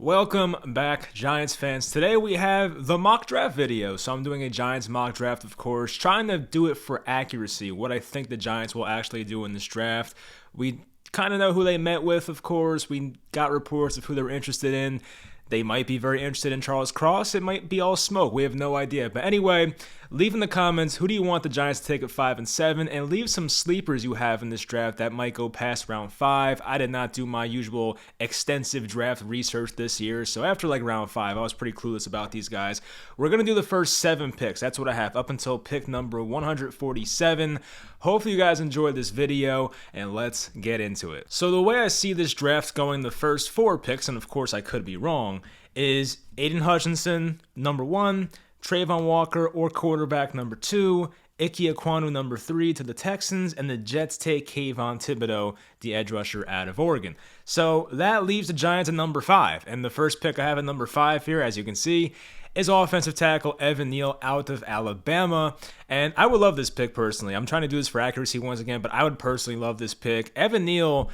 Welcome back, Giants fans. Today we have the mock draft video. So I'm doing a Giants mock draft, of course, trying to do it for accuracy, what I think the Giants will actually do in this draft. We kind of know who they met with, of course. We got reports of who they were interested in. They might be very interested in Charles Cross. It might be all smoke. We have no idea. But anyway, leave in the comments who do you want the Giants to take at 5 and 7, and leave some sleepers you have in this draft that might go past round 5. I did not do my usual extensive draft research this year, so after like round 5, I was pretty clueless about these guys. We're going to do the first 7 picks. That's what I have up until pick number 147. Hopefully you guys enjoyed this video, and let's get into it. So the way I see this draft going, the first 4 picks, and of course I could be wrong, is Aiden Hutchinson, number 1, Trayvon Walker or quarterback number 2, Ike Ekwonu number 3 to the Texans, and the Jets take Kayvon Thibodeau, the edge rusher out of Oregon. So that leaves the Giants at number 5, and the first pick I have at number 5 here, as you can see, is offensive tackle Evan Neal out of Alabama. And I would love this pick personally. I'm trying to do this for accuracy once again, but I would personally love this pick. Evan Neal,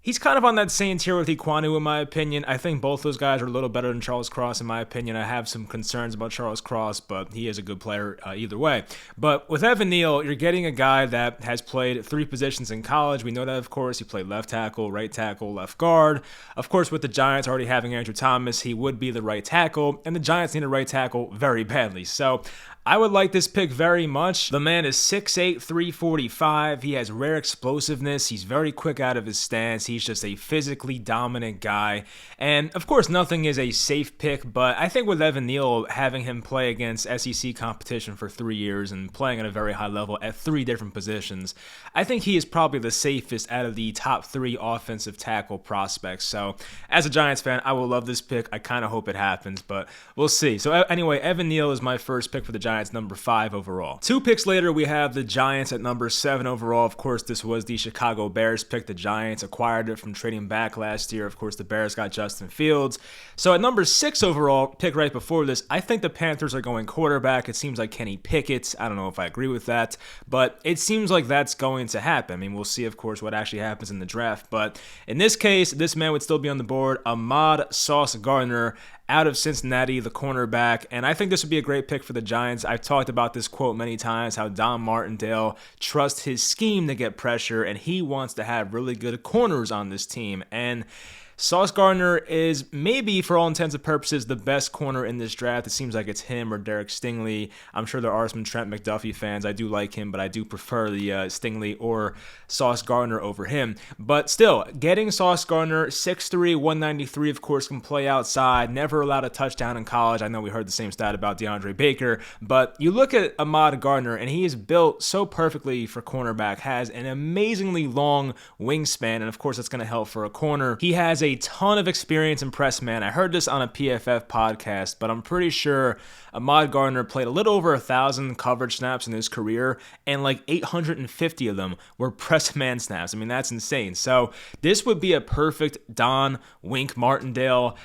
he's kind of on that same tier with Ekwonu, in my opinion. I think both those guys are a little better than Charles Cross, in my opinion. I have some concerns about Charles Cross, but he is a good player either way. But with Evan Neal, you're getting a guy that has played 3 positions in college. We know that, of course. He played left tackle, right tackle, left guard. Of course, with the Giants already having Andrew Thomas, he would be the right tackle, and the Giants need a right tackle very badly. So I would like this pick very much. The man is 6'8", 345. He has rare explosiveness. He's very quick out of his stance. He's just a physically dominant guy. And, of course, nothing is a safe pick, but I think with Evan Neal, having him play against SEC competition for 3 years and playing at a very high level at 3 different positions, I think he is probably the safest out of the top 3 offensive tackle prospects. So, as a Giants fan, I will love this pick. I kind of hope it happens, but we'll see. So, anyway, Evan Neal is my first pick for the Giants, number 5 overall. 2 picks later, we have the Giants at number 7 overall. Of course, this was the Chicago Bears pick. The Giants acquired it from trading back last year. Of course, the Bears got Justin Fields. So at number 6 overall, pick right before this, I think the Panthers are going quarterback. It seems like Kenny Pickett. I don't know if I agree with that, but it seems like that's going to happen. I mean, we'll see, of course, what actually happens in the draft. But in this case, this man would still be on the board. Ahmad Sauce Gardner out of Cincinnati, the cornerback, and I think this would be a great pick for the Giants. I've talked about this quote many times, how Don Martindale trusts his scheme to get pressure, and he wants to have really good corners on this team. And Sauce Gardner is maybe, for all intents and purposes, the best corner in this draft. It seems like it's him or Derek Stingley. I'm sure there are some Trent McDuffie fans. I do like him, but I do prefer the Stingley or Sauce Gardner over him. But still, getting Sauce Gardner, 6'3", 193, of course, can play outside. Never allowed a touchdown in college. I know we heard the same stat about DeAndre Baker. But you look at Ahmad Gardner, and he is built so perfectly for cornerback. Has an amazingly long wingspan, and of course, that's going to help for a corner. He has a ton of experience in press man. I heard this on a PFF podcast, but I'm pretty sure Ahmad Gardner played a little over 1,000 coverage snaps in his career, and like 850 of them were press man snaps. I mean, that's insane. So this would be a perfect Don Wink Martindale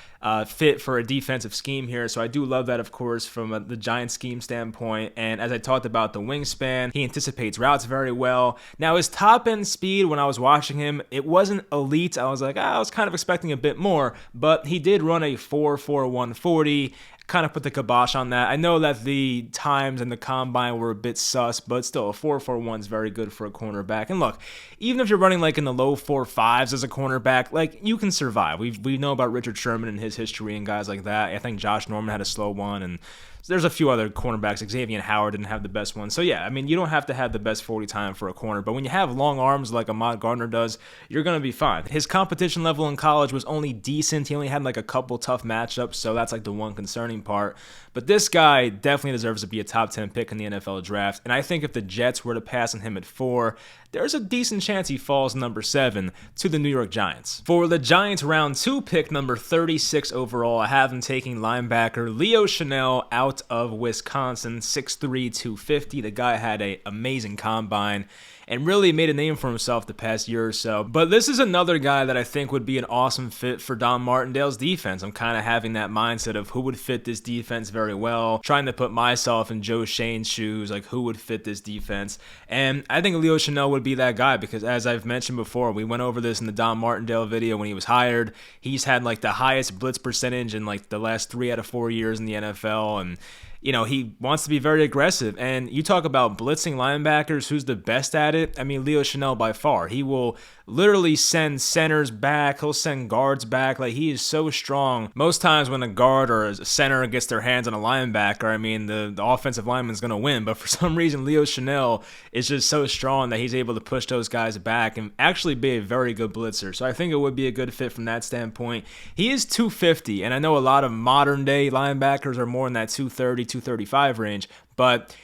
fit for a defensive scheme here. So I do love that, of course, from the Giants scheme standpoint. And as I talked about the wingspan, he anticipates routes very well. Now, his top end speed, when I was watching him, it wasn't elite. I was like, I was kind of expecting a bit more, but he did run a 4.41 140. Kind of put the kibosh on that. I know that the times and the combine were a bit sus, but still, a 4.41 is very good for a cornerback. And look, even if you're running like in the low 4.5s as a cornerback, like you can survive. We know about Richard Sherman and his history and guys like that. I think Josh Norman had a slow one, and there's a few other cornerbacks. Xavier Howard didn't have the best one. So yeah, I mean, you don't have to have the best 40 time for a corner, but when you have long arms like Ahmad Gardner does, you're going to be fine. His competition level in college was only decent. He only had like a couple tough matchups, so that's like the one concerning part. But this guy definitely deserves to be a top 10 pick in the NFL draft, and I think if the Jets were to pass on him at 4, there's a decent chance he falls number 7 to the New York Giants. For the Giants round 2 pick, number 36 overall, I have him taking linebacker Leo Chenal out of Wisconsin, 6'3", 250. The guy had an amazing combine and really made a name for himself the past year or so. But this is another guy that I think would be an awesome fit for Don Martindale's defense. I'm kind of having that mindset of who would fit this defense very well, trying to put myself in Joe Shane's shoes, like who would fit this defense. And I think Leo Chenal would be that guy because, as I've mentioned before, we went over this in the Don Martindale video when he was hired. He's had like the highest blitz percentage in like the last 3 out of 4 years in the NFL, and he wants to be very aggressive. And you talk about blitzing linebackers, who's the best at it? I mean, Leo Chenal by far. He will literally send centers back. He'll send guards back. Like, he is so strong. Most times when a guard or a center gets their hands on a linebacker, I mean, the offensive lineman's going to win. But for some reason, Leo Chenal is just so strong that he's able to push those guys back and actually be a very good blitzer. So I think it would be a good fit from that standpoint. He is 250, and I know a lot of modern-day linebackers are more in that 230, 235 range, but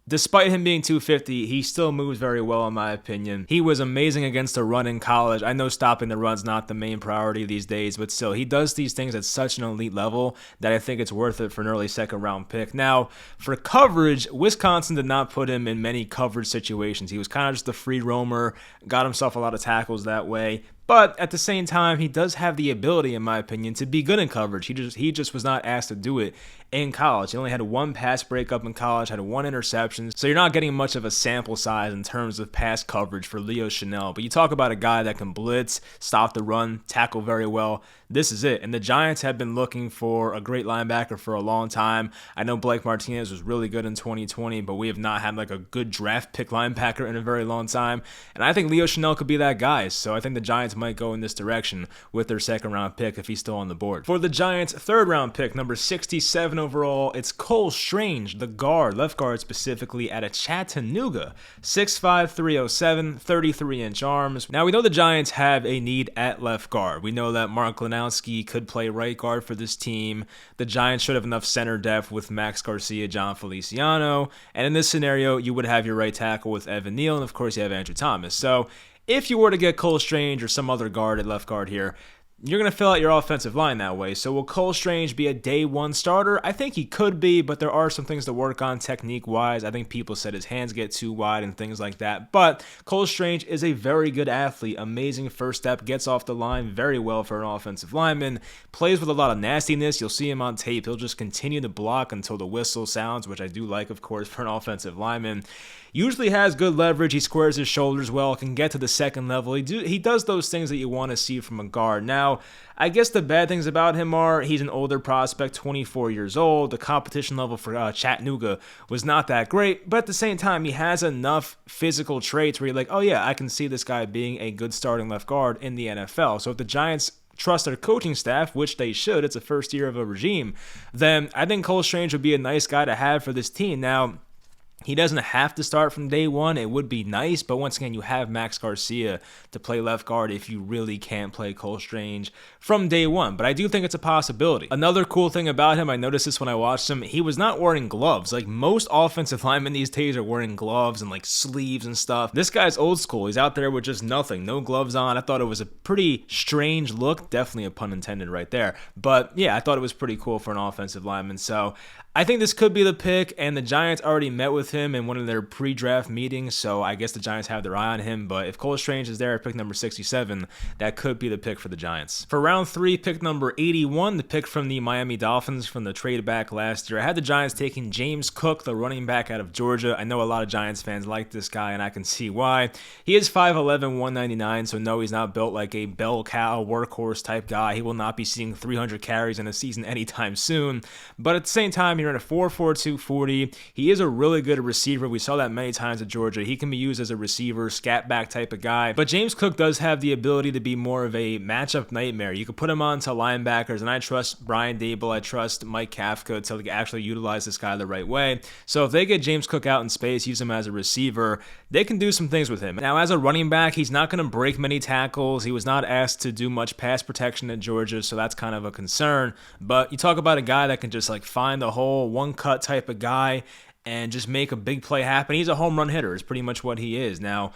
despite him being 250, he still moves very well in my opinion. He was amazing against the run in college. I know stopping the run's not the main priority these days, but still, he does these things at such an elite level that I think it's worth it for an early second round pick. Now, for coverage, Wisconsin did not put him in many coverage situations. He was kind of just a free roamer, got himself a lot of tackles that way. But at the same time, he does have the ability, in my opinion, to be good in coverage. He just was not asked to do it in college. He only had 1 pass breakup in college, had 1 interception. So you're not getting much of a sample size in terms of pass coverage for Leo Chenal. But you talk about a guy that can blitz, stop the run, tackle very well. This is it. And the Giants have been looking for a great linebacker for a long time. I know Blake Martinez was really good in 2020, but we have not had like a good draft pick linebacker in a very long time. And I think Leo Chenal could be that guy. So I think the Giants might go in this direction with their second round pick if he's still on the board. For the Giants' third round pick, number 67 overall, it's Cole Strange, the guard, left guard specifically, out of Chattanooga. 6'5", 307, 33-inch arms. Now we know the Giants have a need at left guard. We know that Mark Glanowski could play right guard for this team. The Giants should have enough center depth with Max Garcia, John Feliciano, and in this scenario, you would have your right tackle with Evan Neal, and of course you have Andrew Thomas. So if you were to get Cole Strange or some other guard at left guard here, you're going to fill out your offensive line that way. So will Cole Strange be a day one starter? I think he could be, but there are some things to work on technique-wise. I think people said his hands get too wide and things like that. But Cole Strange is a very good athlete, amazing first step, gets off the line very well for an offensive lineman, plays with a lot of nastiness. You'll see him on tape. He'll just continue to block until the whistle sounds, which I do like, of course, for an offensive lineman. Usually has good leverage. He squares his shoulders well, can get to the second level. He does those things that you want to see from a guard. Now, I guess the bad things about him are he's an older prospect, 24 years old. The competition level for Chattanooga was not that great, but at the same time, he has enough physical traits where you're like, oh yeah, I can see this guy being a good starting left guard in the NFL. So if the Giants trust their coaching staff, which they should, it's the first year of a regime, then I think Cole Strange would be a nice guy to have for this team. Now, he doesn't have to start from day one. It would be nice, but once again, you have Max Garcia to play left guard if you really can't play Cole Strange from day one. But I do think it's a possibility. Another cool thing about him, I noticed this when I watched him, he was not wearing gloves. Like most offensive linemen these days are wearing gloves and like sleeves and stuff. This guy's old school. He's out there with just nothing, no gloves on. I thought it was a pretty strange look. Definitely a pun intended right there. But yeah, I thought it was pretty cool for an offensive lineman. So I think this could be the pick, and the Giants already met with him in one of their pre-draft meetings, so I guess the Giants have their eye on him. But if Cole Strange is there at pick number 67, that could be the pick for the Giants. For round 3, pick number 81, the pick from the Miami Dolphins from the trade back last year, I had the Giants taking James Cook, the running back out of Georgia. I know a lot of Giants fans like this guy, and I can see why. He is 5'11", 199, so no, he's not built like a bell cow workhorse type guy. He will not be seeing 300 carries in a season anytime soon. But at the same time, he ran a 4.42 40. He is a really good receiver. We saw that many times at Georgia. He can be used as a receiver, scat back type of guy. But James Cook does have the ability to be more of a matchup nightmare. You could put him on to linebackers, and I trust Brian Dable, I trust Mike Kafka to actually utilize this guy the right way. So if they get James Cook out in space, use him as a receiver, they can do some things with him. Now, as a running back, he's not going to break many tackles. He was not asked to do much pass protection at Georgia, so that's kind of a concern. But you talk about a guy that can just like find the hole, one cut type of guy, and just make a big play happen. He's a home run hitter is pretty much what he is. Now,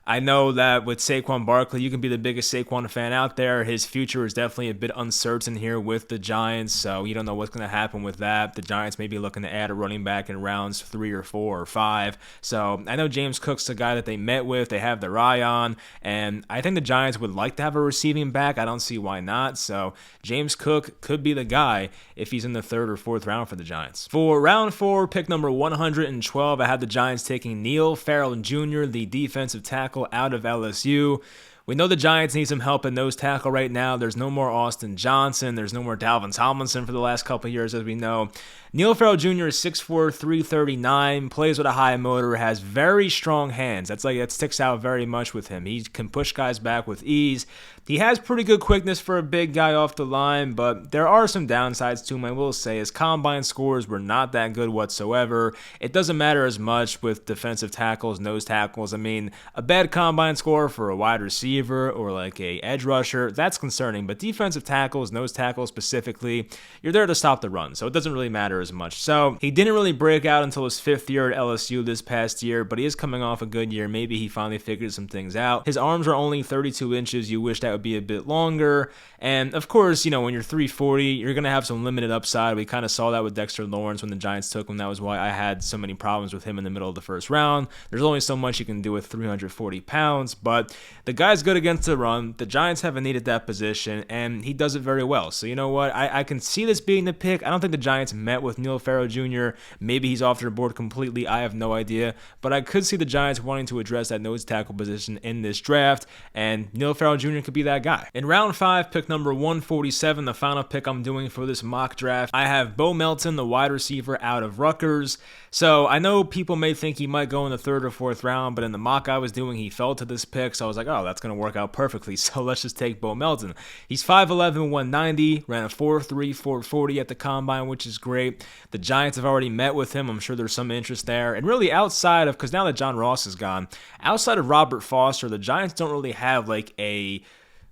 I know that with Saquon Barkley, you can be the biggest Saquon fan out there. His future is definitely a bit uncertain here with the Giants, so you don't know what's going to happen with that. The Giants may be looking to add a running back in rounds 3 or 4 or 5. So I know James Cook's the guy that they met with, they have their eye on, and I think the Giants would like to have a receiving back. I don't see why not. So James Cook could be the guy if he's in the 3rd or 4th round for the Giants. For round 4, pick number 112, I had the Giants taking Neal Farrell Jr., the defensive tackle tackle out of LSU. We know the Giants need some help at nose tackle right now. There's no more Austin Johnson. There's no more Dalvin Tomlinson for the last couple of years, as we know. Neal Farrell Jr. is 6'4", 339, plays with a high motor, has very strong hands. That sticks out very much with him. He can push guys back with ease. He has pretty good quickness for a big guy off the line, but there are some downsides to him, I will say. His combine scores were not that good whatsoever. It doesn't matter as much with defensive tackles, nose tackles. I mean, a bad combine score for a wide receiver or like a edge rusher, that's concerning, but defensive tackles, nose tackles specifically, you're there to stop the run, so it doesn't really matter as much. So he didn't really break out until his 5th year at LSU this past year, but he is coming off a good year. Maybe he finally figured some things out. His arms are only 32 inches. You wish that would be a bit longer. And of course, you know, when you're 340, you're going to have some limited upside. We kind of saw that with Dexter Lawrence when the Giants took him. That was why I had so many problems with him in the middle of the first round. There's only so much you can do with 340 pounds, but the guy's good against the run. The Giants haven't needed that position, and he does it very well. So you know what? I can see this being the pick. I don't think the Giants met with Neal Farrell Jr. Maybe he's off their board completely. I have no idea, but I could see the Giants wanting to address that nose tackle position in this draft, and Neal Farrell Jr. could be that guy. In round 5, pick number 147, the final pick I'm doing for this mock draft, I have Beau Melton, the wide receiver out of Rutgers. So I know people may think he might go in the 3rd or 4th round, but in the mock I was doing, he fell to this pick, so I was like, oh, that's going to work out perfectly, so let's just take Beau Melton. He's 5'11", 190, ran a 4.3, 4.40 at the combine, which is great. The Giants have already met with him. I'm sure there's some interest there. And really outside of, because now that John Ross is gone, outside of Robert Foster, the Giants don't really have like a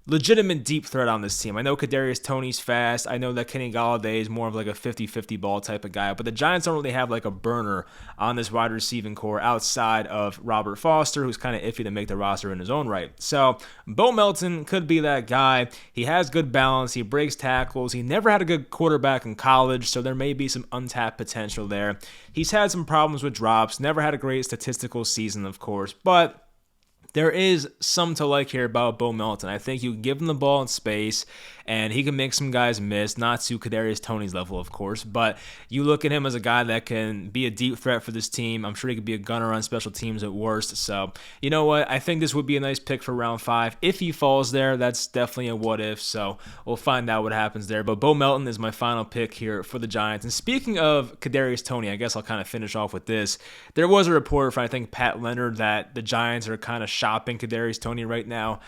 legitimate deep threat on this team. I know Kadarius Tony's fast. I know that Kenny Golladay is more of like a 50-50 ball type of guy, but the Giants don't really have like a burner on this wide receiving core outside of Robert Foster, who's kind of iffy to make the roster in his own right. So Beau Melton could be that guy. He has good balance. He breaks tackles. He never had a good quarterback in college, so there may be some untapped potential there. He's had some problems with drops. Never had a great statistical season, of course, but there is some to like here about Beau Melton. I think you give him the ball in space, and he can make some guys miss, not to Kadarius Tony's level, of course, but you look at him as a guy that can be a deep threat for this team. I'm sure he could be a gunner on special teams at worst. So, you know what? I think this would be a nice pick for round 5. If he falls there, that's definitely a what if, so we'll find out what happens there. But Beau Melton is my final pick here for the Giants. And speaking of Kadarius Tony, I guess I'll kind of finish off with this. There was a report from, I think, Pat Leonard that the Giants are kind of shopping Kadarius Tony right now.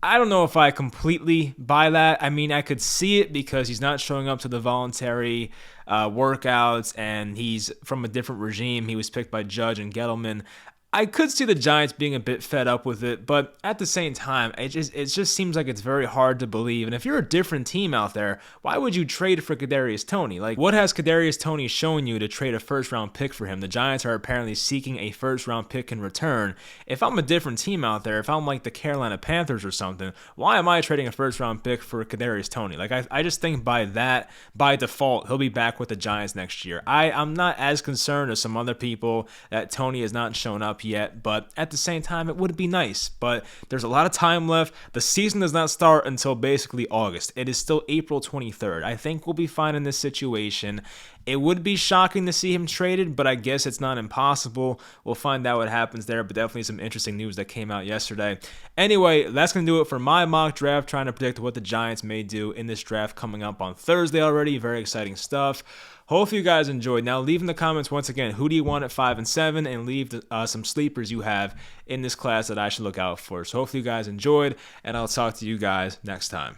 I don't know if I completely buy that. I mean, I could see it because he's not showing up to the voluntary workouts, and he's from a different regime. He was picked by Judge and Gettleman. I could see the Giants being a bit fed up with it, but at the same time, it just seems like it's very hard to believe. And if you're a different team out there, why would you trade for Kadarius Tony? Like, what has Kadarius Tony shown you to trade a first-round pick for him? The Giants are apparently seeking a first-round pick in return. If I'm a different team out there, if I'm like the Carolina Panthers or something, why am I trading a first-round pick for Kadarius Tony? Like, I just think by default, he'll be back with the Giants next year. I'm not as concerned as some other people that Tony has not shown up yet, but at the same time, it would be nice. But there's a lot of time left. The season does not start until basically August. It is still April 23rd. I think we'll be fine in this situation. It would be shocking to see him traded, but I guess it's not impossible. We'll find out what happens there, but definitely some interesting news that came out yesterday. Anyway, that's going to do it for my mock draft, trying to predict what the Giants may do in this draft coming up on Thursday already. Very exciting stuff. Hopefully you guys enjoyed. Now leave in the comments once again, who do you want at 5 and 7, and leave some sleepers you have in this class that I should look out for. So hopefully you guys enjoyed, and I'll talk to you guys next time.